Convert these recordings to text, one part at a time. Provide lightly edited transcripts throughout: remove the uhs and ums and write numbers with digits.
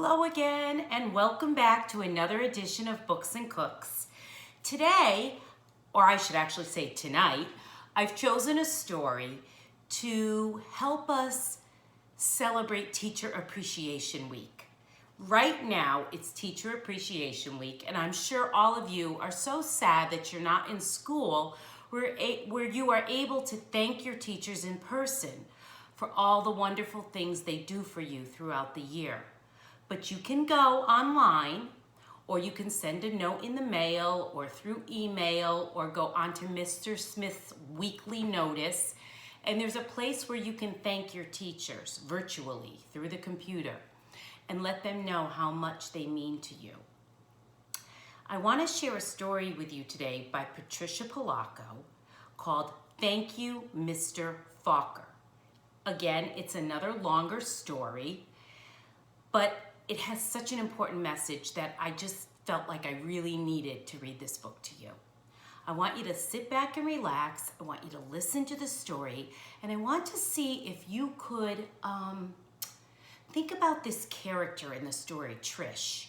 Hello again, and welcome back to another edition of Books and Cooks. Today, or I should actually say tonight, I've chosen a story to help us celebrate Teacher Appreciation Week. Right now, it's Teacher Appreciation Week, and I'm sure all of you are so sad that you're not in school where you are able to thank your teachers in person for all the wonderful things they do for you throughout the year. But you can go online, or you can send a note in the mail or through email, or go onto Mr. Smith's weekly notice. And there's a place where you can thank your teachers virtually through the computer and let them know how much they mean to you. I want to share a story with you today by Patricia Falker called Thank You, Mr. Falker. Again, it's another longer story, but it has such an important message that I just felt like I really needed to read this book to you. I want you to sit back and relax. I want you to listen to the story, and I want to see if you could think about this character in the story, Trish,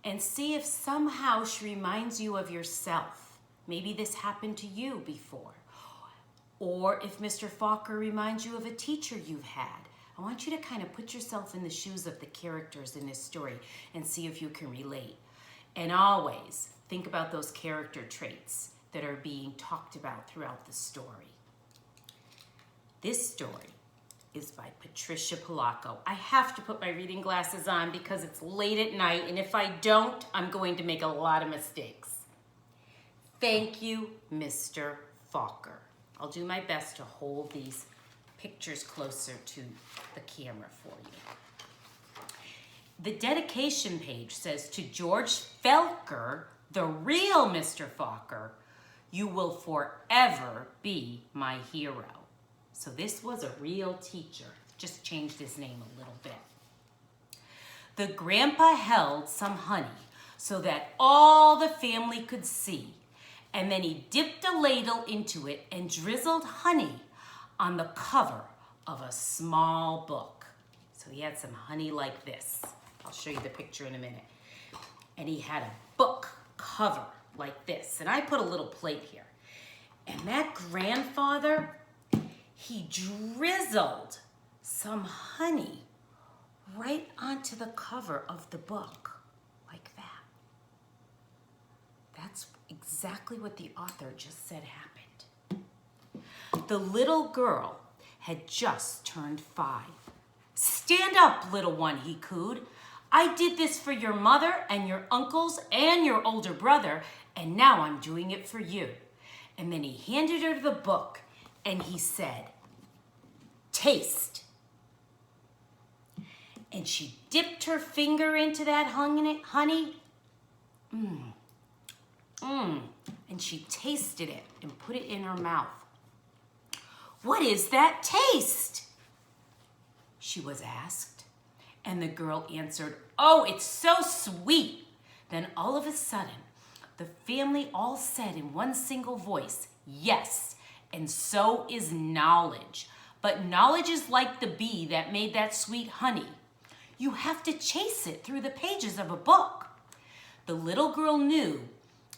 and see if somehow she reminds you of yourself. Maybe this happened to you before. Or if Mr. Falker reminds you of a teacher you've had. I want you to kind of put yourself in the shoes of the characters in this story and see if you can relate. And always think about those character traits that are being talked about throughout the story. This story is by Patricia Falker. I have to put my reading glasses on because it's late at night, and if I don't, I'm going to make a lot of mistakes. Thank you, Mr. Falker. I'll do my best to hold these pictures closer to the camera for you. The dedication page says, to George Falker, the real Mr. Falker, you will forever be my hero. So this was a real teacher, just changed his name a little bit. The grandpa held some honey so that all the family could see, and then he dipped a ladle into it and drizzled honey on the cover of a small book. So he had some honey like this. I'll show you the picture in a minute. And he had a book cover like this. And I put a little plate here. And that grandfather, he drizzled some honey right onto the cover of the book like that. That's exactly what the author just said happened. The little girl had just turned 5. Stand up, little one, he cooed. I did this for your mother and your uncles and your older brother, and now I'm doing it for you. And then he handed her the book, and he said, taste. And she dipped her finger into that honey. And she tasted it and put it in her mouth. What is that taste? She was asked. And the girl answered, oh, it's so sweet. Then all of a sudden, the family all said in one single voice, yes, and so is knowledge. But knowledge is like the bee that made that sweet honey. You have to chase it through the pages of a book. The little girl knew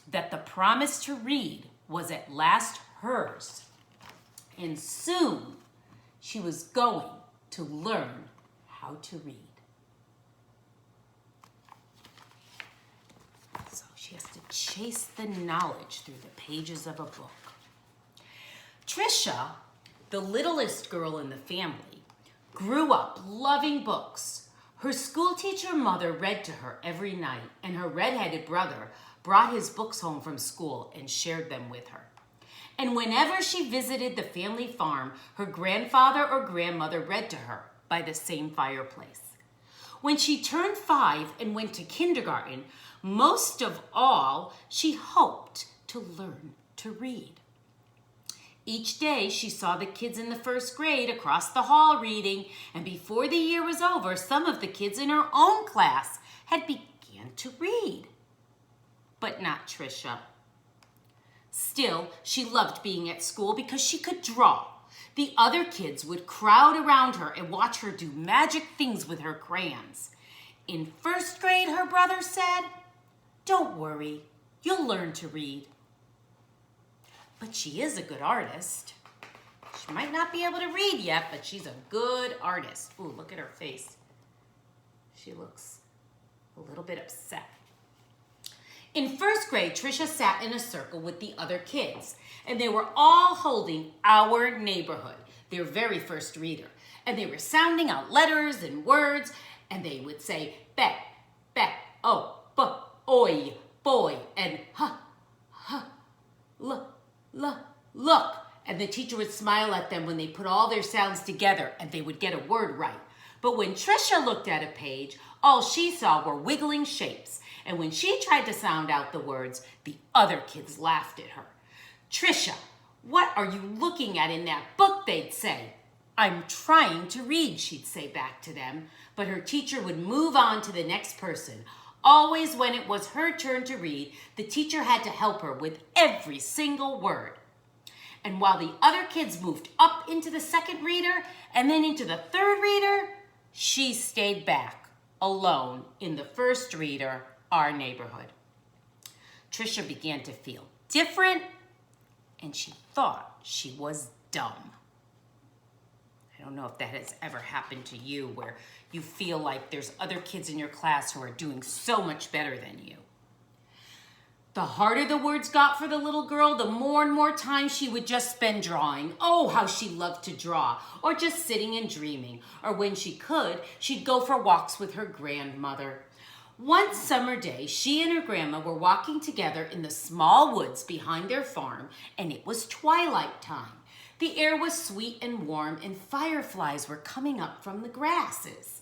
that the promise to read was at last hers. And soon she was going to learn how to read. So she has to chase the knowledge through the pages of a book. Trisha, the littlest girl in the family, grew up loving books. Her school teacher mother read to her every night, and her red-headed brother brought his books home from school and shared them with her. And whenever she visited the family farm, her grandfather or grandmother read to her by the same fireplace. When she turned 5 and went to kindergarten, most of all, she hoped to learn to read. Each day, she saw the kids in the first grade across the hall reading, and before the year was over, some of the kids in her own class had begun to read. But not Trisha. Still, she loved being at school because she could draw. The other kids would crowd around her and watch her do magic things with her crayons. In first grade, her brother said, "Don't worry, you'll learn to read." But she is a good artist. She might not be able to read yet, but she's a good artist. Ooh, look at her face. She looks a little bit upset. In first grade, Trisha sat in a circle with the other kids, and they were all holding Our Neighborhood, their very first reader. And they were sounding out letters and words, and they would say, bet, oh, oi, boy, and look. And the teacher would smile at them when they put all their sounds together and they would get a word right. But when Trisha looked at a page, all she saw were wiggling shapes. And when she tried to sound out the words, the other kids laughed at her. "Trisha, what are you looking at in that book?" they'd say. "I'm trying to read," she'd say back to them. But her teacher would move on to the next person. Always when it was her turn to read, the teacher had to help her with every single word. And while the other kids moved up into the second reader and then into the third reader, she stayed back alone in the first reader, Our Neighborhood. Trisha began to feel different, and she thought she was dumb. I don't know if that has ever happened to you, where you feel like there's other kids in your class who are doing so much better than you. The harder the words got for the little girl, the more and more time she would just spend drawing. Oh, how she loved to draw, or just sitting and dreaming. Or when she could, she'd go for walks with her grandmother. One summer day, she and her grandma were walking together in the small woods behind their farm, and it was twilight time. The air was sweet and warm, and fireflies were coming up from the grasses.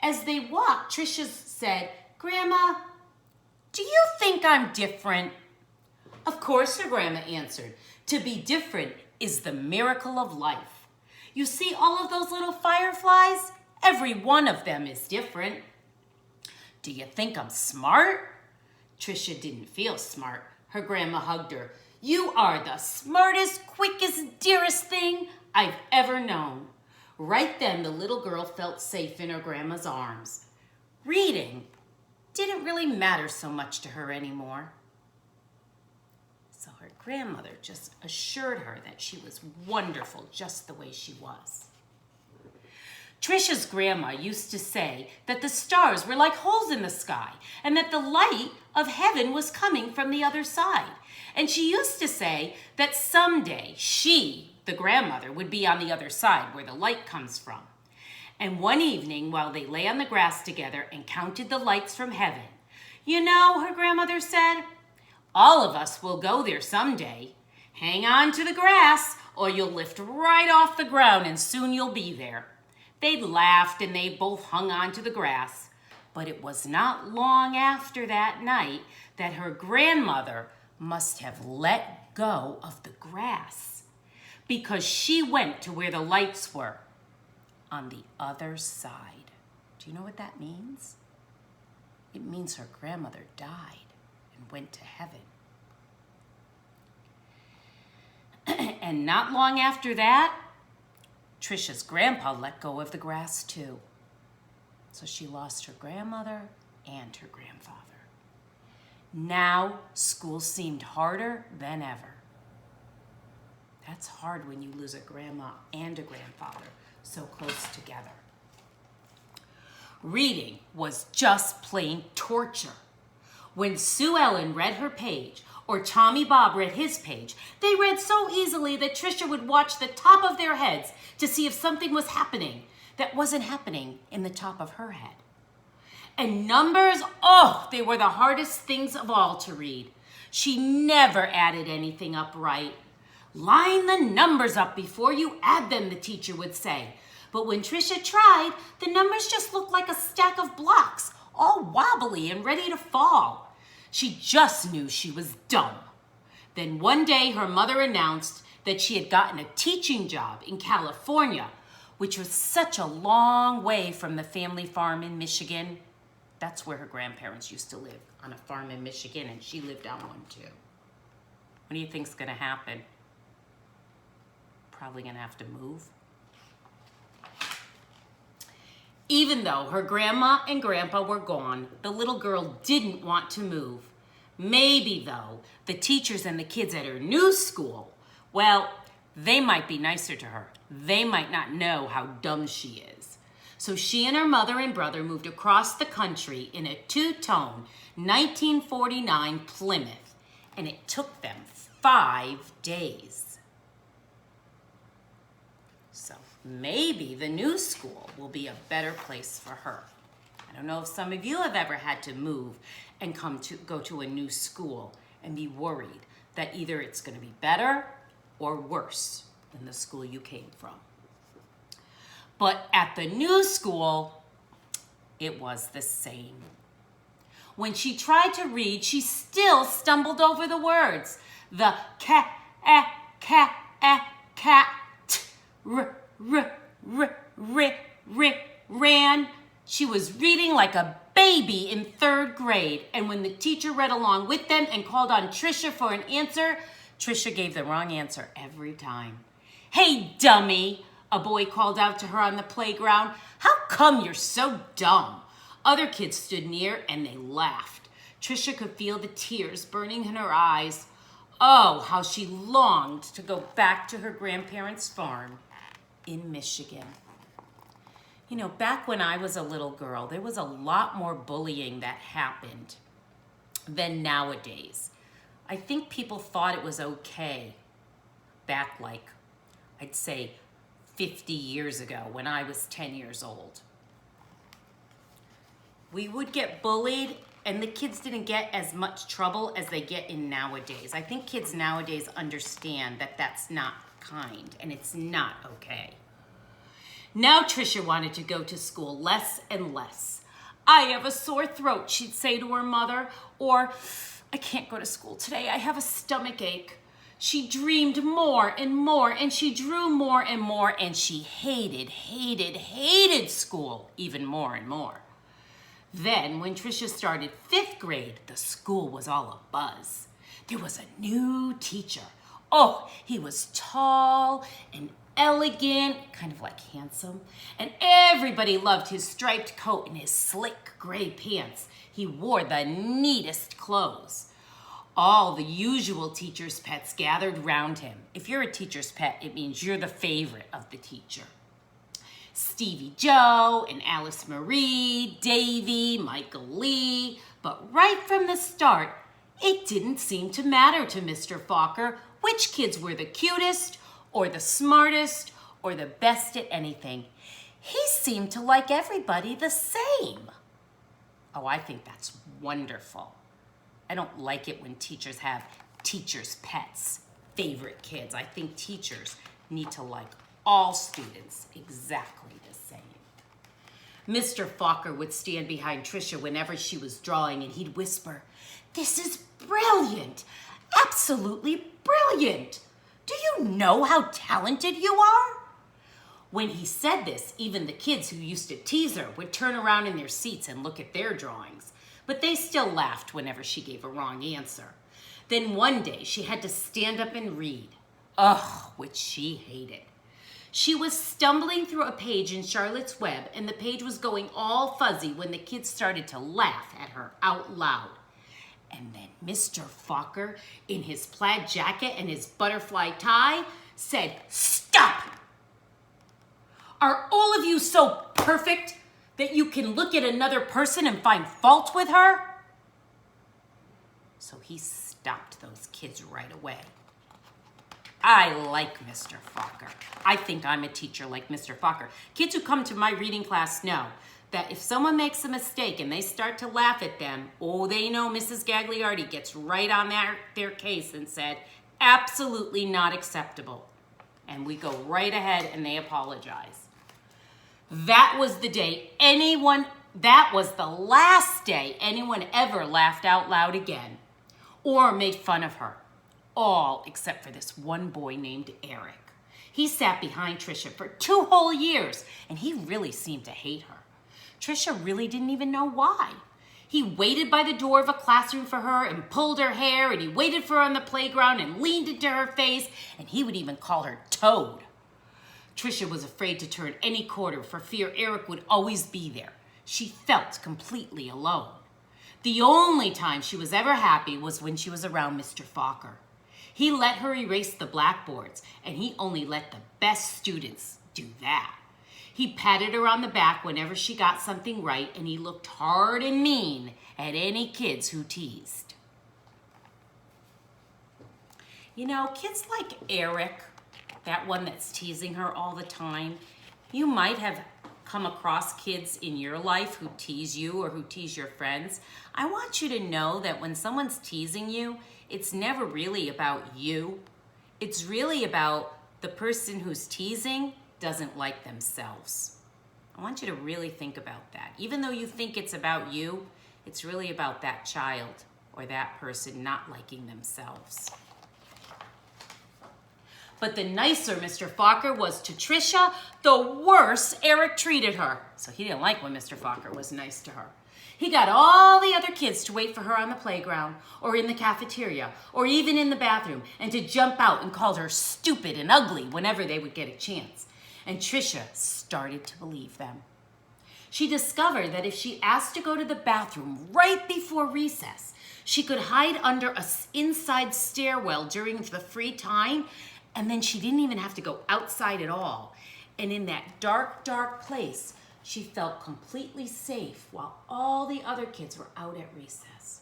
As they walked, Trisha said, "Grandma, do you think I'm different?" Of course, her grandma answered. "To be different is the miracle of life. You see all of those little fireflies? Every one of them is different." "Do you think I'm smart?" Trisha didn't feel smart. Her grandma hugged her. "You are the smartest, quickest, dearest thing I've ever known." Right then, the little girl felt safe in her grandma's arms. Reading didn't really matter so much to her anymore. So her grandmother just assured her that she was wonderful just the way she was. Trisha's grandma used to say that the stars were like holes in the sky and that the light of heaven was coming from the other side. And she used to say that someday she, the grandmother, would be on the other side where the light comes from. And one evening, while they lay on the grass together and counted the lights from heaven, "You know," her grandmother said, "all of us will go there someday. Hang on to the grass or you'll lift right off the ground and soon you'll be there." They laughed and they both hung on to the grass. But it was not long after that night that her grandmother must have let go of the grass, because she went to where the lights were on the other side. Do you know what that means? It means her grandmother died and went to heaven. And not long after that, Trisha's grandpa let go of the grass too. So she lost her grandmother and her grandfather. Now school seemed harder than ever. That's hard when you lose a grandma and a grandfather so close together. Reading was just plain torture. When Sue Ellen read her page or Tommy Bob read his page, they read so easily that Trisha would watch the top of their heads to see if something was happening that wasn't happening in the top of her head. And numbers, oh, they were the hardest things of all to read. She never added anything up right. "Line the numbers up before you add them," the teacher would say. But when Trisha tried, the numbers just looked like a stack of blocks, all wobbly and ready to fall. She just knew she was dumb. Then one day her mother announced that she had gotten a teaching job in California, which was such a long way from the family farm in Michigan. That's where her grandparents used to live, on a farm in Michigan, and she lived on one too. What do you think's gonna happen? Probably gonna have to move. Even though her grandma and grandpa were gone, the little girl didn't want to move. Maybe, though, the teachers and the kids at her new school, well, they might be nicer to her. They might not know how dumb she is. So she and her mother and brother moved across the country in a two-tone 1949 Plymouth, and it took them 5 days. So maybe the new school will be a better place for her. I don't know if some of you have ever had to move and go to a new school and be worried that either it's going to be better or worse than the school you came from. But at the new school, it was the same. When she tried to read, she still stumbled over the words. The cat, ran. She was reading like a baby in 3rd grade. And when the teacher read along with them and called on Trisha for an answer, Trisha gave the wrong answer every time. "Hey, dummy," a boy called out to her on the playground. "How come you're so dumb?" Other kids stood near and they laughed. Trisha could feel the tears burning in her eyes. Oh, how she longed to go back to her grandparents' farm in Michigan. You know, back when I was a little girl, there was a lot more bullying that happened than nowadays. I think people thought it was okay back, like, I'd say 50 years ago when I was 10 years old. We would get bullied and the kids didn't get as much trouble as they get in nowadays. I think kids nowadays understand that that's not kind and it's not okay. Now Trisha wanted to go to school less and less. "I have a sore throat," she'd say to her mother, or "I can't go to school today, I have a stomach ache." She dreamed more and more, and she drew more and more, and she hated school even more and more. Then, when Trisha started 5th grade, the school was all abuzz. There was a new teacher. Oh, he was tall and elegant, kind of like handsome, and everybody loved his striped coat and his slick gray pants. He wore the neatest clothes. All the usual teacher's pets gathered round him. If you're a teacher's pet, it means you're the favorite of the teacher. Stevie Joe and Alice Marie, Davy, Michael Lee. But right from the start, it didn't seem to matter to Mr. Falker which kids were the cutest or the smartest or the best at anything. He seemed to like everybody the same. Oh, I think that's wonderful. I don't like it when teachers have teachers' pets, favorite kids. I think teachers need to like all students exactly the same. Mr. Falker would stand behind Trisha whenever she was drawing and he'd whisper, "This is brilliant, absolutely brilliant. Do you know how talented you are?" When he said this, even the kids who used to tease her would turn around in their seats and look at their drawings. But they still laughed whenever she gave a wrong answer. Then one day she had to stand up and read. Ugh, which she hated. She was stumbling through a page in Charlotte's Web and the page was going all fuzzy when the kids started to laugh at her out loud. And then Mr. Falker, in his plaid jacket and his butterfly tie, said, "Stop! Are all of you so perfect that you can look at another person and find fault with her?" So he stopped those kids right away. I like Mr. Falker. I think I'm a teacher like Mr. Falker. Kids who come to my reading class know that if someone makes a mistake and they start to laugh at them, oh, they know Mrs. Gagliardi gets right on their case and said, absolutely not acceptable. And we go right ahead and they apologize. That was the last day anyone ever laughed out loud again or made fun of her. All except for this one boy named Eric. He sat behind Trisha for 2 whole years and he really seemed to hate her. Trisha really didn't even know why. He waited by the door of a classroom for her and pulled her hair, and he waited for her on the playground and leaned into her face, and he would even call her Toad. Tricia was afraid to turn any corner for fear Eric would always be there. She felt completely alone. The only time she was ever happy was when she was around Mr. Falker. He let her erase the blackboards, and he only let the best students do that. He patted her on the back whenever she got something right, and he looked hard and mean at any kids who teased. You know, kids like Eric, that one that's teasing her all the time, you might have come across kids in your life who tease you or who tease your friends. I want you to know that when someone's teasing you, it's never really about you. It's really about the person who's teasing doesn't like themselves. I want you to really think about that. Even though you think it's about you, it's really about that child or that person not liking themselves. But the nicer Mr. Falker was to Tricia, the worse Eric treated her. So he didn't like when Mr. Falker was nice to her. He got all the other kids to wait for her on the playground or in the cafeteria or even in the bathroom and to jump out and call her stupid and ugly whenever they would get a chance. And Tricia started to believe them. She discovered that if she asked to go to the bathroom right before recess, she could hide under an inside stairwell during the free time, and then she didn't even have to go outside at all. And in that dark, dark place, she felt completely safe while all the other kids were out at recess.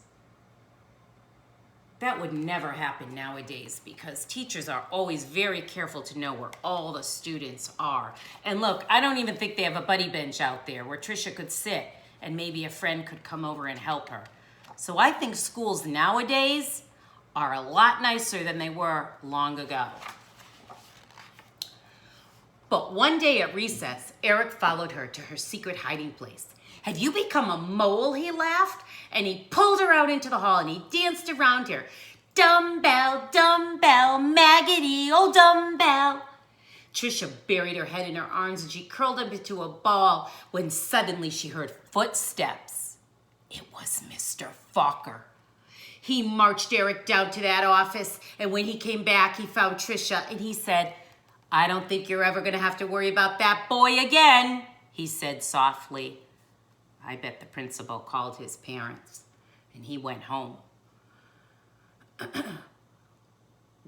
That would never happen nowadays because teachers are always very careful to know where all the students are. And look, I don't even think they have a buddy bench out there where Tricia could sit and maybe a friend could come over and help her. So I think schools nowadays are a lot nicer than they were long ago. But one day at recess, Eric followed her to her secret hiding place. "Have you become a mole?" he laughed, and he pulled her out into the hall and he danced around her. "Dumbbell, dumbbell, Maggity, oh dumbbell." Tricia buried her head in her arms and she curled up into a ball when suddenly she heard footsteps. It was Mr. Falker. He marched Eric down to that office, and when he came back, he found Tricia and he said, "I don't think you're ever going to have to worry about that boy again," he said softly. I bet the principal called his parents and he went home.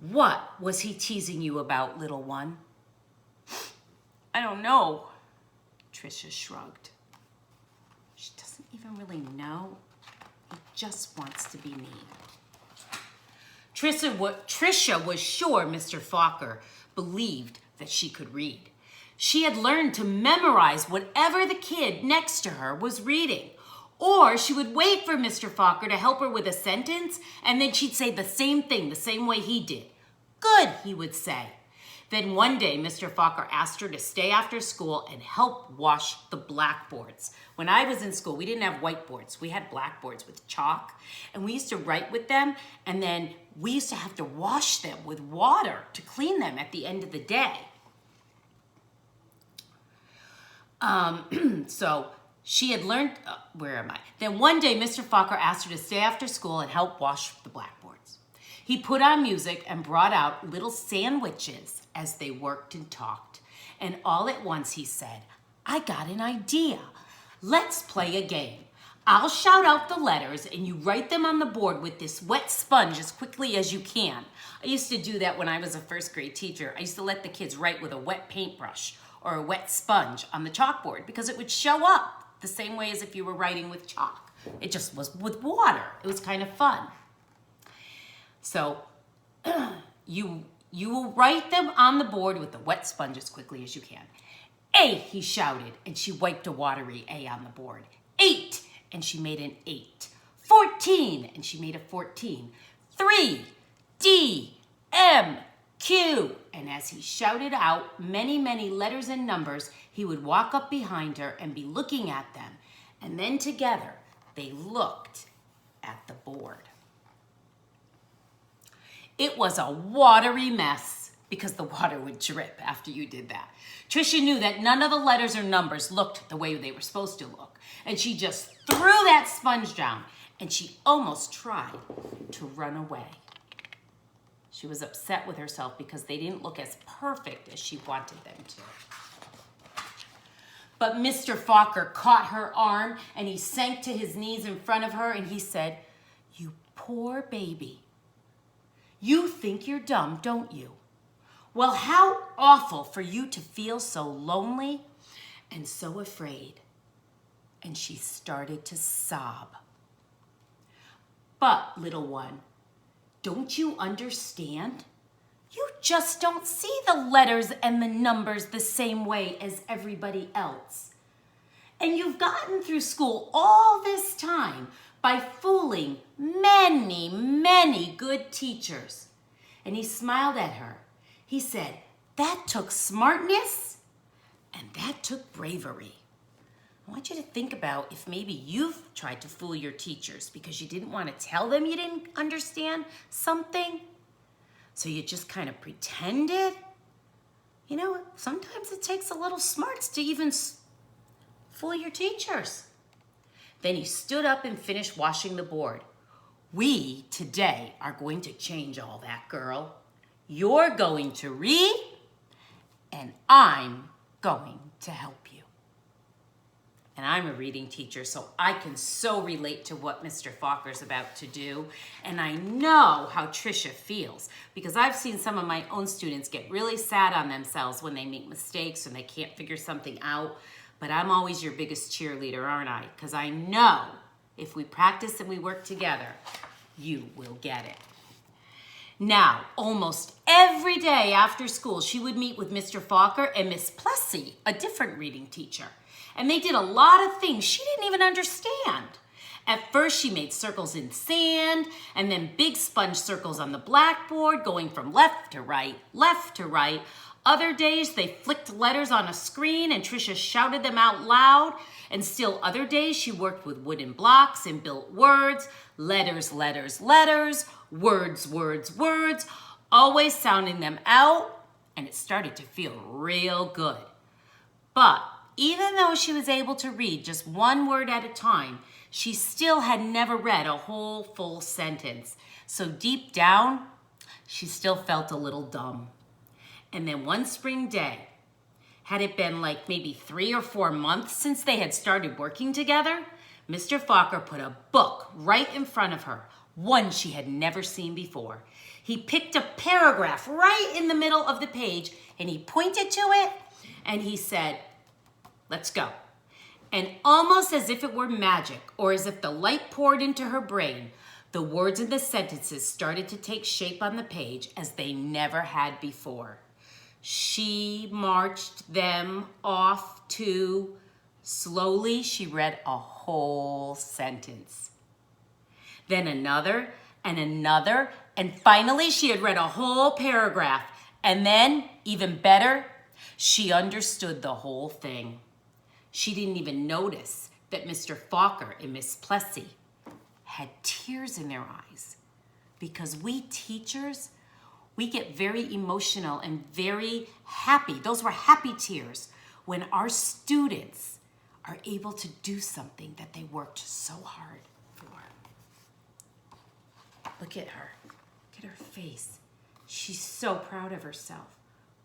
"What was he teasing you about, little one?" "I don't know," Tricia shrugged. She doesn't even really know. He just wants to be mean. Tricia was sure Mr. Falker believed that she could read. She had learned to memorize whatever the kid next to her was reading. Or she would wait for Mr. Falker to help her with a sentence, and then she'd say the same thing the same way he did. "Good," he would say. Then one day, Mr. Falker asked her to stay after school and help wash the blackboards. When I was in school, we didn't have whiteboards. We had blackboards with chalk, and we used to write with them, and then we used to have to wash them with water to clean them at the end of the day. So she had learned, where am I? Then one day, Mr. Falker asked her to stay after school and help wash the blackboards. He put on music and brought out little sandwiches as they worked and talked. And all at once he said, "I got an idea. Let's play a game. I'll shout out the letters and you write them on the board with this wet sponge as quickly as you can." I used to do that when I was a first grade teacher. I used to let the kids write with a wet paintbrush or a wet sponge on the chalkboard because it would show up the same way as if you were writing with chalk. It just was with water. It was kind of fun. So you will write them on the board with the wet sponge as quickly as you can. "A," he shouted, and she wiped a watery A on the board. "8," and she made an 8. 14, and she made a 14. 3, D, M, Q. And as he shouted out many, many letters and numbers, he would walk up behind her and be looking at them. And then together, they looked at the board. It was a watery mess because the water would drip after you did that. Tricia knew that none of the letters or numbers looked the way they were supposed to look. And she just threw that sponge down and she almost tried to run away. She was upset with herself because they didn't look as perfect as she wanted them to. But Mr. Falker caught her arm and he sank to his knees in front of her and he said, "You poor baby. You think you're dumb, don't you? Well, how awful for you to feel so lonely and so afraid." And she started to sob. "But, little one, don't you understand? You just don't see the letters and the numbers the same way as everybody else. And you've gotten through school all this time by fooling many, many good teachers." And he smiled at her. He said, "That took smartness and that took bravery." I want you to think about if maybe you've tried to fool your teachers because you didn't want to tell them you didn't understand something. So you just kind of pretended. You know, sometimes it takes a little smarts to even fool your teachers. Then he stood up and finished washing the board. "We today are going to change all that, girl. You're going to read and I'm going to help you." And I'm a reading teacher, so I can so relate to what Mr. Falker's about to do. And I know how Trisha feels because I've seen some of my own students get really sad on themselves when they make mistakes and they can't figure something out. But I'm always your biggest cheerleader, aren't I? Because I know if we practice and we work together, you will get it. Now, almost every day after school, she would meet with Mr. Falker and Miss Plessy, a different reading teacher. And they did a lot of things she didn't even understand. At first, she made circles in sand, and then big sponge circles on the blackboard, going from left to right, left to right. Other days, they flicked letters on a screen, and Trisha shouted them out loud. And still other days, she worked with wooden blocks and built words, letters, letters, letters, words, words, words, always sounding them out, and it started to feel real good. But even though she was able to read just one word at a time, she still had never read a whole full sentence. So deep down, she still felt a little dumb. And then one spring day, had it been like maybe 3 or 4 months since they had started working together, Mr. Falker put a book right in front of her, one she had never seen before. He picked a paragraph right in the middle of the page and he pointed to it and he said, "Let's go." And almost as if it were magic, or as if the light poured into her brain, the words in the sentences started to take shape on the page as they never had before. She marched them off to... Slowly, she read a whole sentence. Then another, and another, and finally she had read a whole paragraph. And then, even better, she understood the whole thing. She didn't even notice that Mr. Falker and Miss Plessy had tears in their eyes. Because we teachers, we get very emotional and very happy. Those were happy tears when our students are able to do something that they worked so hard for. Look at her. Look at her face. She's so proud of herself.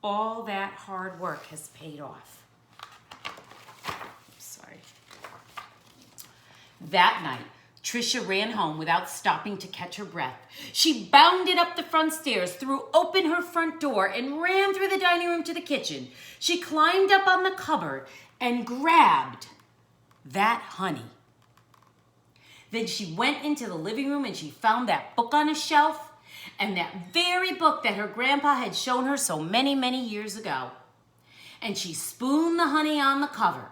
All that hard work has paid off. Sorry. That night, Trisha ran home without stopping to catch her breath. She bounded up the front stairs, threw open her front door, and ran through the dining room to the kitchen. She climbed up on the cupboard and grabbed that honey. Then she went into the living room and she found that book on a shelf, and that very book that her grandpa had shown her so many, many years ago. And she spooned the honey on the cover.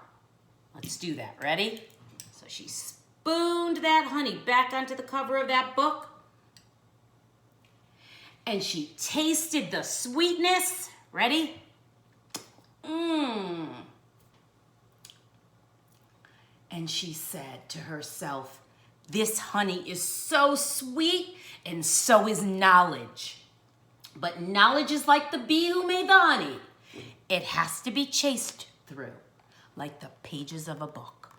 Let's do that. Ready? So she spooned that honey back onto the cover of that book. And she tasted the sweetness. Ready? And she said to herself, "This honey is so sweet, and so is knowledge. But knowledge is like the bee who made the honey. It has to be chased through, like the pages of a book."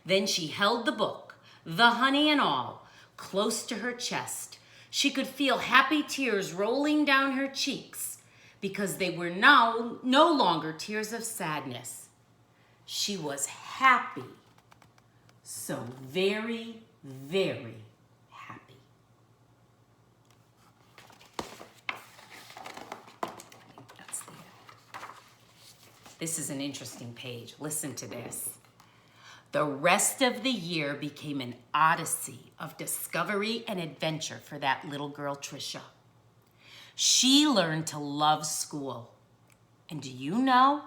Then she held the book, the honey and all, close to her chest. She could feel happy tears rolling down her cheeks because they were now no longer tears of sadness. She was happy. So very, very happy. That's the end. This is an interesting page. Listen to this. The rest of the year became an odyssey of discovery and adventure for that little girl, Trisha. She learned to love school. And do you know?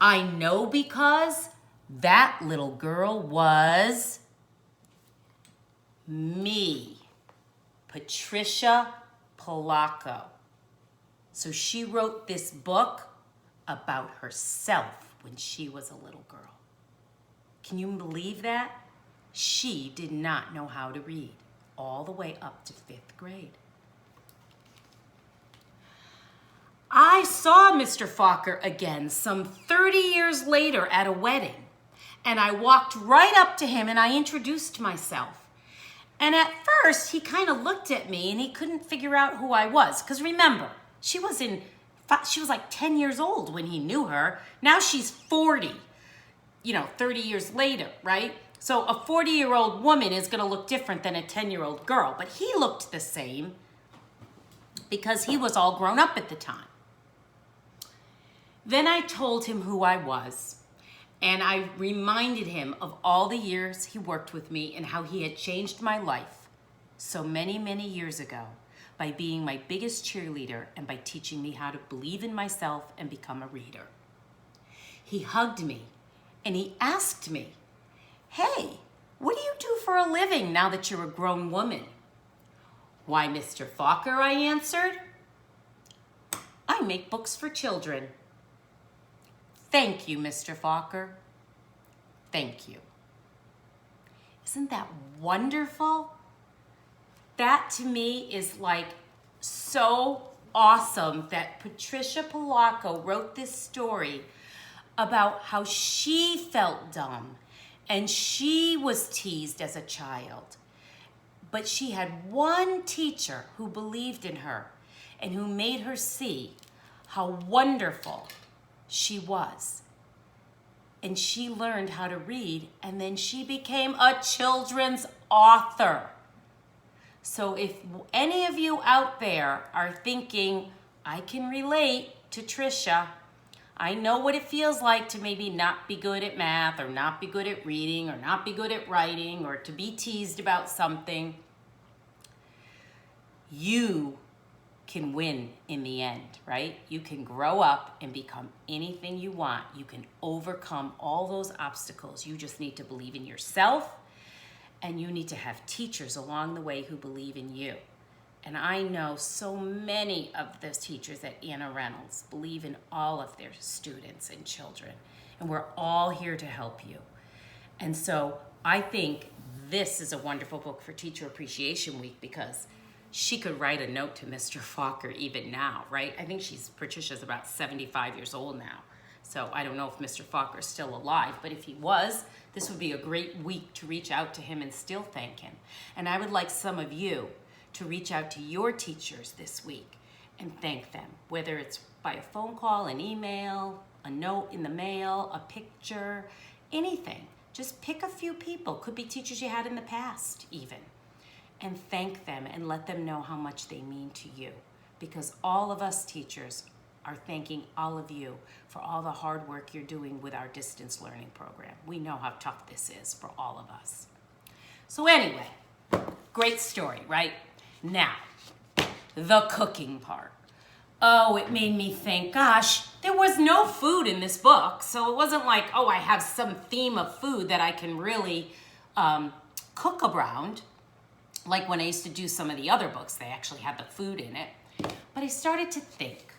I know because that little girl was me, Patricia Falker. So she wrote this book about herself when she was a little girl. Can you believe that? She did not know how to read all the way up to 5th grade. I saw Mr. Falker again some 30 years later at a wedding, and I walked right up to him and I introduced myself. And at first, he kind of looked at me and he couldn't figure out who I was. Because remember, she was like 10 years old when he knew her. Now she's 40. 30 years later, right? So a 40-year-old woman is going to look different than a 10-year-old girl. But he looked the same because he was all grown up at the time. Then I told him who I was, and I reminded him of all the years he worked with me and how he had changed my life so many, many years ago by being my biggest cheerleader and by teaching me how to believe in myself and become a reader. He hugged me. And he asked me, "Hey, what do you do for a living now that you're a grown woman?" "Why, Mr. Falker," I answered, "I make books for children." "Thank you, Mr. Falker. Thank you." Isn't that wonderful? That to me is like so awesome that Patricia Falker wrote this story about how she felt dumb and she was teased as a child. But she had one teacher who believed in her and who made her see how wonderful she was. And she learned how to read, and then she became a children's author. So if any of you out there are thinking, I can relate to Trisha, I know what it feels like to maybe not be good at math or not be good at reading or not be good at writing or to be teased about something. You can win in the end, right? You can grow up and become anything you want. You can overcome all those obstacles. You just need to believe in yourself, and you need to have teachers along the way who believe in you. And I know so many of those teachers at Anna Reynolds believe in all of their students and children. And we're all here to help you. And so I think this is a wonderful book for Teacher Appreciation Week because she could write a note to Mr. Falker even now, right? I think Patricia's about 75 years old now. So I don't know if Mr. Falker is still alive, but if he was, this would be a great week to reach out to him and still thank him. And I would like some of you to reach out to your teachers this week and thank them, whether it's by a phone call, an email, a note in the mail, a picture, anything. Just pick a few people. Could be teachers you had in the past even. And thank them and let them know how much they mean to you. Because all of us teachers are thanking all of you for all the hard work you're doing with our distance learning program. We know how tough this is for all of us. So anyway, great story, right? Now, the cooking part. Oh, it made me think, gosh, there was no food in this book. So it wasn't like, oh, I have some theme of food that I can really cook around. Like when I used to do some of the other books, they actually had the food in it. But I started to think.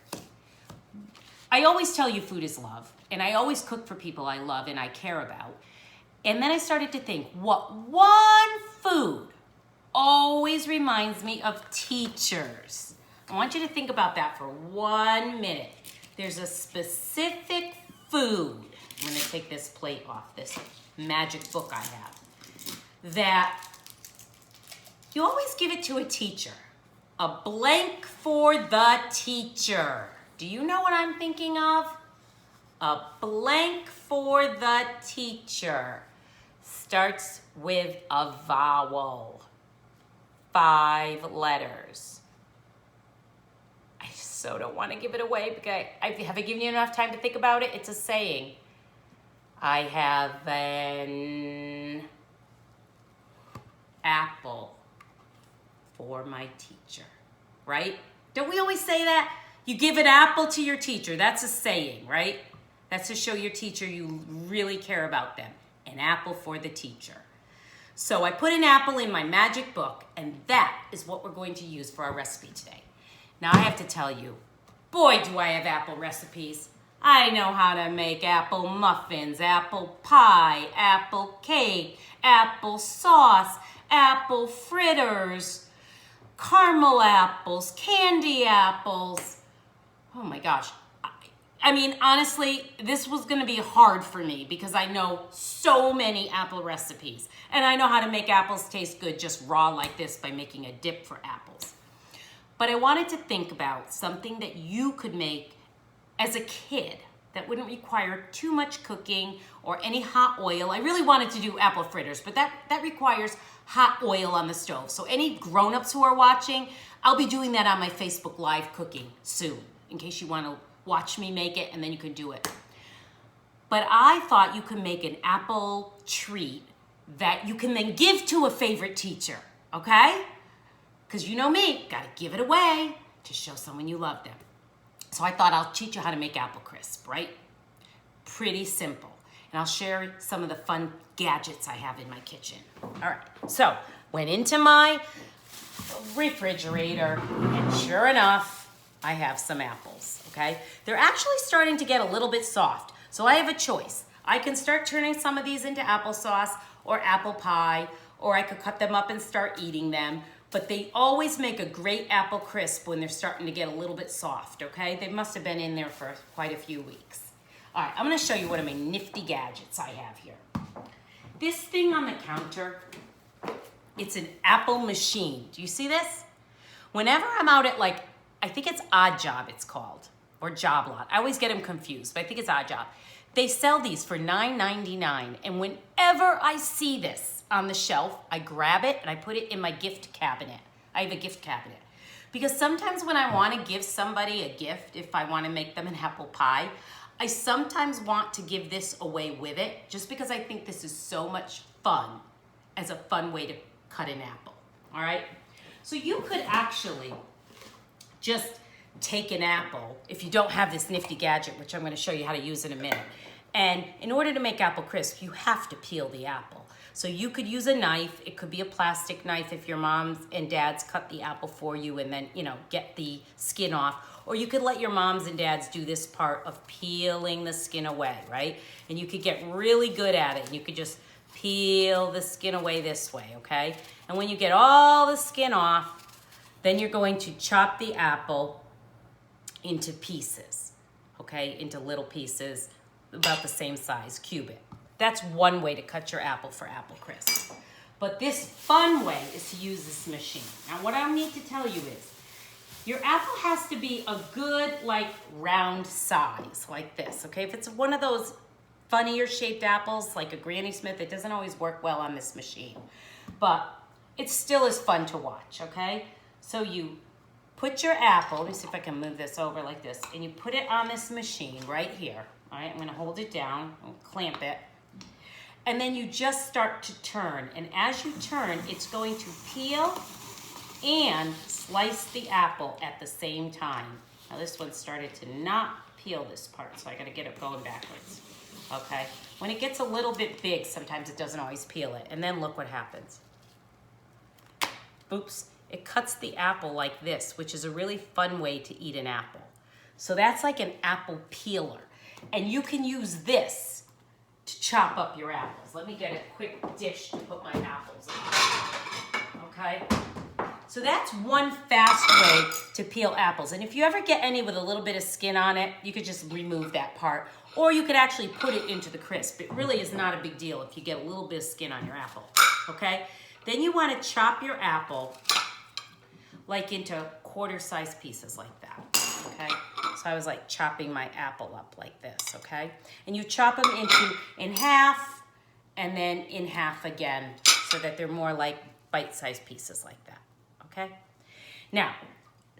I always tell you food is love. And I always cook for people I love and I care about. And then I started to think, what one food always reminds me of teachers. I want you to think about that for 1 minute. There's a specific food. I'm going to take this plate off, this magic book I have, that you always give it to a teacher. A blank for the teacher. Do you know what I'm thinking of? A blank for the teacher. Starts with a vowel. 5 letters. I so don't want to give it away because have I given you enough time to think about it? It's a saying. I have an apple for my teacher, right? Don't we always say that? You give an apple to your teacher. That's a saying, right? That's to show your teacher you really care about them. An apple for the teacher. So I put an apple in my magic book, and that is what we're going to use for our recipe today. Now I have to tell you, boy, do I have apple recipes. I know how to make apple muffins, apple pie, apple cake, apple sauce, apple fritters, caramel apples, candy apples. Oh my gosh. I mean, honestly, this was gonna be hard for me because I know so many apple recipes. And I know how to make apples taste good just raw like this by making a dip for apples. But I wanted to think about something that you could make as a kid that wouldn't require too much cooking or any hot oil. I really wanted to do apple fritters, but that requires hot oil on the stove. So any grown-ups who are watching, I'll be doing that on my Facebook Live cooking soon, in case you want to watch me make it and then you can do it. But I thought you could make an apple treat that you can then give to a favorite teacher, okay? Because you know me, gotta give it away to show someone you love them. So I thought I'll teach you how to make apple crisp, right? Pretty simple. And I'll share some of the fun gadgets I have in my kitchen. All right, so went into my refrigerator and sure enough, I have some apples, okay? They're actually starting to get a little bit soft. So I have a choice. I can start turning some of these into applesauce or apple pie, or I could cut them up and start eating them. But they always make a great apple crisp when they're starting to get a little bit soft, okay? They must have been in there for quite a few weeks. All right, I'm gonna show you one of my nifty gadgets I have here. This thing on the counter, it's an apple machine. Do you see this? Whenever I'm out at I think it's Odd Job it's called, or Job Lot. I always get them confused, but I think it's Odd Job. They sell these for $9.99, and whenever I see this on the shelf, I grab it and I put it in my gift cabinet. I have a gift cabinet. Because sometimes when I want to give somebody a gift, if I want to make them an apple pie, I sometimes want to give this away with it, just because I think this is so much fun as a fun way to cut an apple, all right? So you could actually just take an apple, if you don't have this nifty gadget, which I'm going to show you how to use in a minute. And in order to make apple crisp, you have to peel the apple. So you could use a knife. It could be a plastic knife if your moms and dads cut the apple for you and then, get the skin off. Or you could let your moms and dads do this part of peeling the skin away, right? And you could get really good at it. And you could just peel the skin away this way, okay? And when you get all the skin off, then you're going to chop the apple into pieces, okay? Into little pieces, about the same size, cube it. That's one way to cut your apple for apple crisp. But this fun way is to use this machine. Now what I need to tell you is, your apple has to be a good, round size, like this, okay? If it's one of those funnier shaped apples, like a Granny Smith, it doesn't always work well on this machine. But it still is fun to watch, okay? So you put your apple, let me see if I can move this over like this, and you put it on this machine right here. All right, I'm gonna hold it down, I'll clamp it. And then you just start to turn. And as you turn, it's going to peel and slice the apple at the same time. Now this one started to not peel this part, so I gotta get it going backwards, okay? When it gets a little bit big, sometimes it doesn't always peel it. And then look what happens. Oops. It cuts the apple like this, which is a really fun way to eat an apple. So that's like an apple peeler. And you can use this to chop up your apples. Let me get a quick dish to put my apples in, okay? So that's one fast way to peel apples. And if you ever get any with a little bit of skin on it, you could just remove that part. Or you could actually put it into the crisp. It really is not a big deal if you get a little bit of skin on your apple, okay? Then you want to chop your apple like into quarter-sized pieces like that, okay? So I was like chopping my apple up like this, okay? And you chop them in half and then in half again so that they're more like bite-sized pieces like that, okay? Now,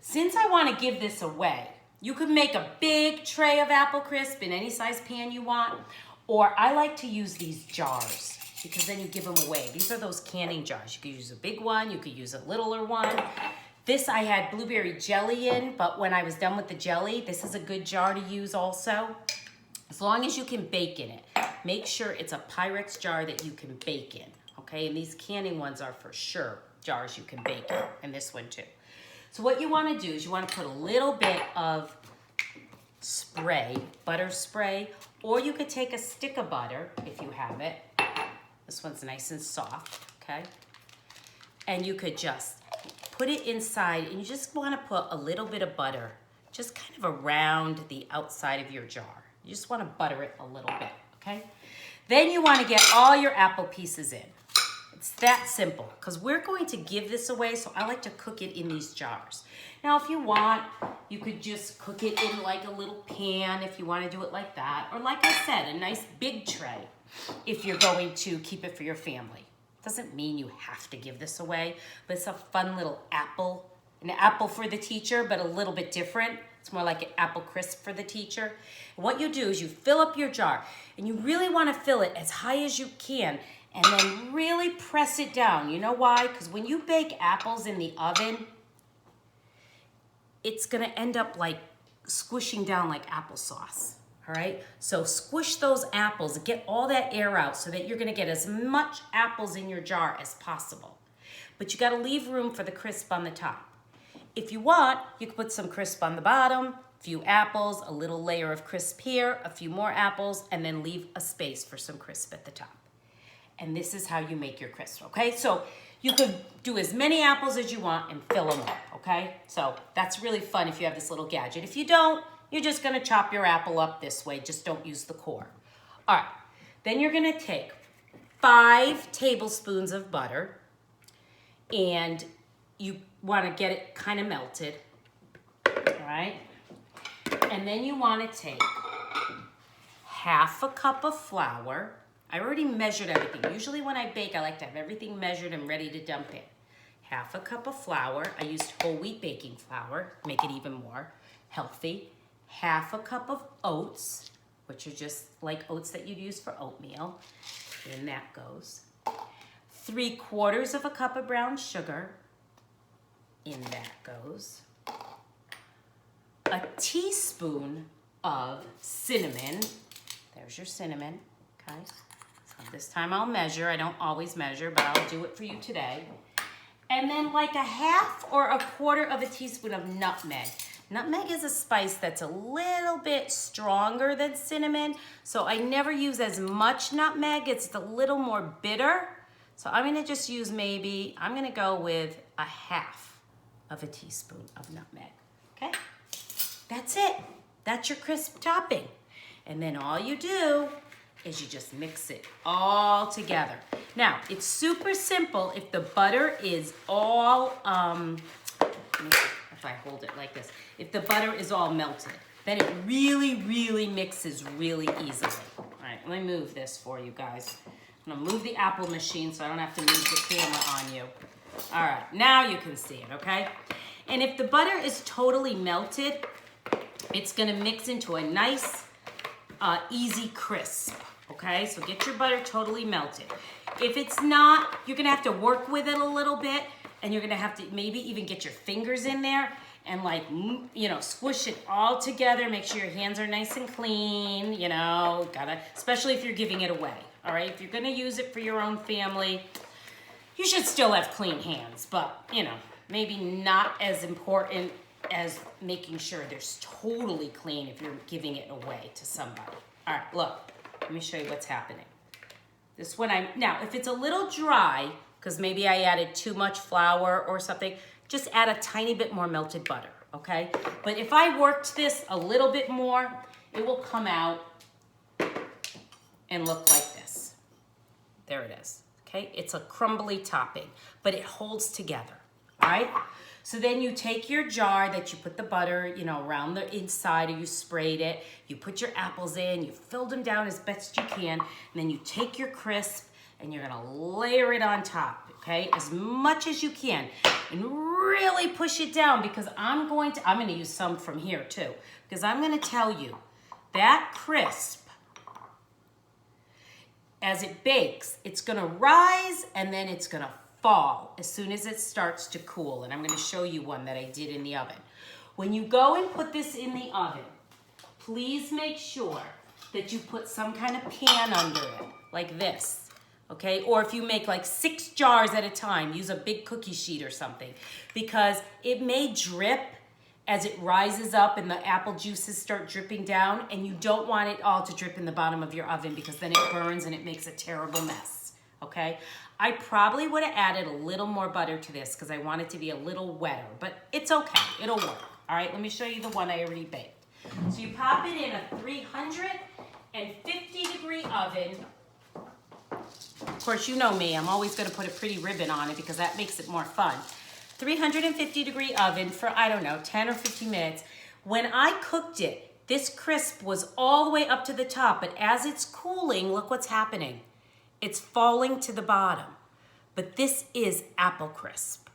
since I want to give this away, you could make a big tray of apple crisp in any size pan you want, or I like to use these jars because then you give them away. These are those canning jars. You could use a big one, you could use a littler one. This I had blueberry jelly in, but when I was done with the jelly, this is a good jar to use also. As long as you can bake in it. Make sure it's a Pyrex jar that you can bake in, okay? And these canning ones are for sure jars you can bake in, and this one too. So what you want to do is you want to put a little bit of spray, butter spray, or you could take a stick of butter if you have it. This one's nice and soft, okay? And you could just put it inside, and you just want to put a little bit of butter just kind of around the outside of your jar. You just want to butter it a little bit, okay? Then you want to get all your apple pieces in. It's that simple, because we're going to give this away, so I like to cook it in these jars. Now, if you want, you could just cook it in like a little pan if you want to do it like that. Or like I said, a nice big tray if you're going to keep it for your family. Doesn't mean you have to give this away, but it's a fun little apple. An apple for the teacher, but a little bit different. It's more like an apple crisp for the teacher. And what you do is you fill up your jar, and you really want to fill it as high as you can, and then really press it down. You know why? Because when you bake apples in the oven, it's going to end up like squishing down like applesauce. All right? So squish those apples, get all that air out so that you're going to get as much apples in your jar as possible. But you got to leave room for the crisp on the top. If you want, you can put some crisp on the bottom, a few apples, a little layer of crisp here, a few more apples, and then leave a space for some crisp at the top. And this is how you make your crisp, okay? So you could do as many apples as you want and fill them up, okay? So that's really fun if you have this little gadget. If you don't, you're just gonna chop your apple up this way, just don't use the core. All right, then you're gonna take 5 tablespoons of butter, and you wanna get it kind of melted, all right? And then you wanna take half a cup of flour. I already measured everything. Usually when I bake, I like to have everything measured and ready to dump in. Half a cup of flour. I used whole wheat baking flour, make it even more healthy. Half a cup of oats, which are just like oats that you'd use for oatmeal. In that goes. 3/4 of a cup of brown sugar. In that goes. A teaspoon of cinnamon. There's your cinnamon, okay? So this time I'll measure. I don't always measure, but I'll do it for you today. And then like a 1/2 or 1/4 of a teaspoon of nutmeg. Nutmeg is a spice that's a little bit stronger than cinnamon, so I never use as much nutmeg. It's a little more bitter. So I'm gonna just use I'm gonna go with a 1/2 of a teaspoon of nutmeg, okay? That's it. That's your crisp topping. And then all you do is you just mix it all together. Now, it's super simple if the butter is all, if I hold it like this, if the butter is all melted, then it really, really mixes really easily. All right, let me move this for you guys. I'm gonna move the apple machine so I don't have to move the camera on you. All right, now you can see it, okay? And if the butter is totally melted, it's gonna mix into a nice, easy crisp, okay? So get your butter totally melted. If it's not, you're gonna have to work with it a little bit, and you're gonna have to maybe even get your fingers in there and like, squish it all together. Make sure your hands are nice and clean, especially if you're giving it away, all right? If you're gonna use it for your own family, you should still have clean hands, but maybe not as important as making sure they're totally clean if you're giving it away to somebody. All right, look, let me show you what's happening. This one, now if it's a little dry, because maybe I added too much flour or something, just add a tiny bit more melted butter, okay? But if I worked this a little bit more, it will come out and look like this. There it is, okay? It's a crumbly topping, but it holds together, all right? So then you take your jar that you put the butter, around the inside, or you sprayed it. You put your apples in, you filled them down as best you can, and then you take your crisp and you're gonna layer it on top, okay? As much as you can, and really push it down, because I'm gonna use some from here too, because I'm gonna tell you that crisp, as it bakes, it's gonna rise and then it's gonna fall as soon as it starts to cool. And I'm gonna show you one that I did in the oven. When you go and put this in the oven, please make sure that you put some kind of pan under it, like this, okay? Or if you make like 6 jars at a time, use a big cookie sheet or something, because it may drip as it rises up and the apple juices start dripping down, and you don't want it all to drip in the bottom of your oven, because then it burns and it makes a terrible mess, okay? I probably would have added a little more butter to this because I want it to be a little wetter, but it's okay, it'll work. All right, let me show you the one I already baked. So you pop it in a 350-degree oven. Of course, you know me, I'm always gonna put a pretty ribbon on it because that makes it more fun. 350-degree oven for, I don't know, 10 or 15 minutes. When I cooked it, this crisp was all the way up to the top, but as it's cooling, look what's happening. It's falling to the bottom. But this is apple crisp.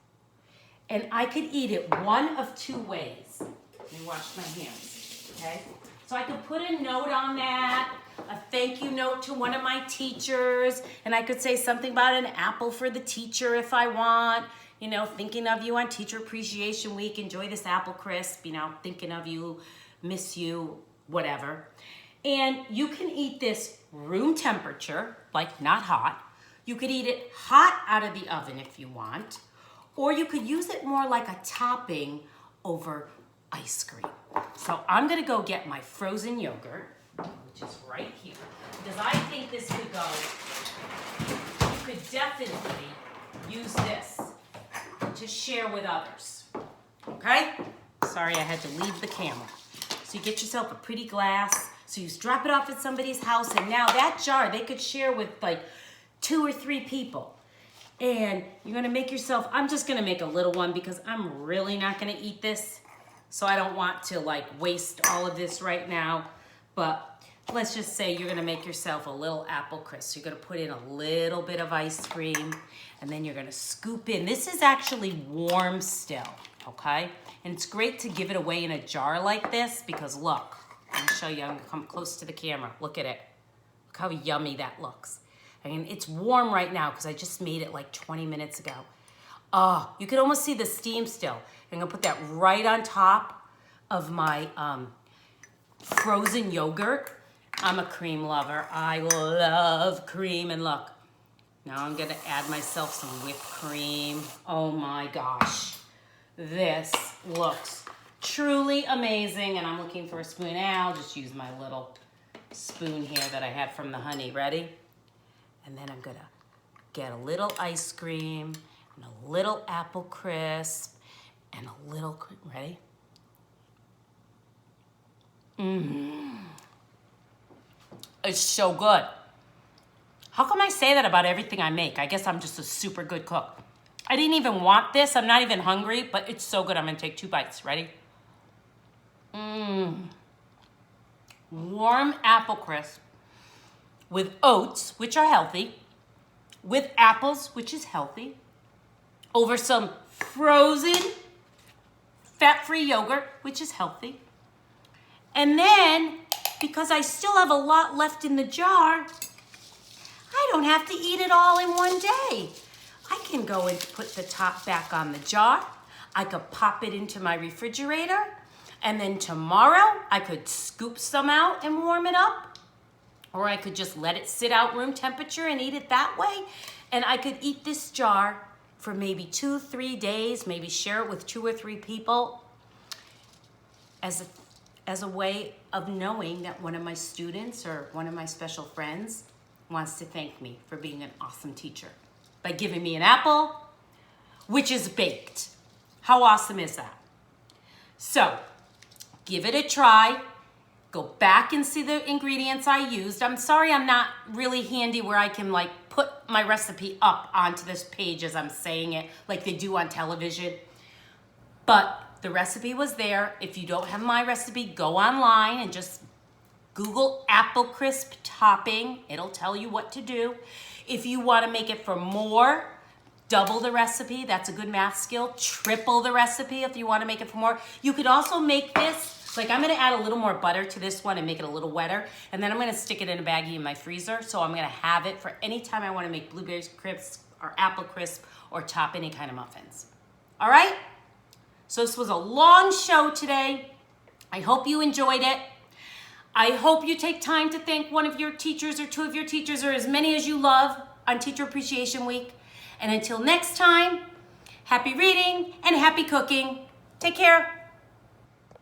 And I could eat it one of 2 ways. Let me wash my hands, okay? So I could put a note on that, a thank you note to one of my teachers, and I could say something about an apple for the teacher if I want. Thinking of you on Teacher Appreciation Week, enjoy this apple crisp, thinking of you, miss you, whatever. And you can eat this room temperature, like not hot. You could eat it hot out of the oven if you want, or you could use it more like a topping over ice cream. So I'm gonna go get my frozen yogurt, which is right here, because I think this could go, you could definitely use this to share with others, okay? Sorry, I had to leave the camera. So you get yourself a pretty glass, so you drop it off at somebody's house, and now that jar they could share with like 2 or 3 people. And you're gonna make yourself, I'm just gonna make a little one because I'm really not gonna eat this, so I don't want to like waste all of this right now. But let's just say you're gonna make yourself a little apple crisp. So you're gonna put in a little bit of ice cream, and then you're gonna scoop in. This is actually warm still, okay? And it's great to give it away in a jar like this because look, I'm gonna show you, I'm gonna come close to the camera. Look at it. Look how yummy that looks. And it's warm right now because I just made it like 20 minutes ago. Oh, you can almost see the steam still. I'm gonna put that right on top of my frozen yogurt. I'm a cream lover. I love cream, and look. Now I'm gonna add myself some whipped cream. Oh my gosh. This looks truly amazing, and I'm looking for a spoon. I'll just use my little spoon here that I had from the honey. Ready? And then I'm gonna get a little ice cream and a little apple crisp and a little cream. Ready? It's so good. How come I say that about everything I make? I guess I'm just a super good cook. I didn't even want this. I'm not even hungry, but it's so good. I'm gonna take 2 bites. Ready? Warm apple crisp with oats, which are healthy, with apples, which is healthy, over some frozen fat-free yogurt, which is healthy. And then, because I still have a lot left in the jar, I don't have to eat it all in one day. I can go and put the top back on the jar. I could pop it into my refrigerator, and then tomorrow I could scoop some out and warm it up, or I could just let it sit out room temperature and eat it that way. And I could eat this jar for maybe 2-3 days, maybe share it with 2 or 3 people as a way of knowing that one of my students or one of my special friends wants to thank me for being an awesome teacher by giving me an apple, which is baked. How awesome is that? So, give it a try. Go back and see the ingredients I used. I'm sorry I'm not really handy where I can like put my recipe up onto this page as I'm saying it like they do on television. But the recipe was there. If you don't have my recipe, go online and just Google apple crisp topping. It'll tell you what to do. If you want to make it for more, double the recipe. That's a good math skill. Triple the recipe if you want to make it for more. You could also make this, like I'm going to add a little more butter to this one and make it a little wetter. And then I'm going to stick it in a baggie in my freezer. So I'm going to have it for any time I want to make blueberry crisp or apple crisp or top any kind of muffins. All right? So this was a long show today. I hope you enjoyed it. I hope you take time to thank one of your teachers or two of your teachers or as many as you love on Teacher Appreciation Week. And until next time, happy reading and happy cooking. Take care.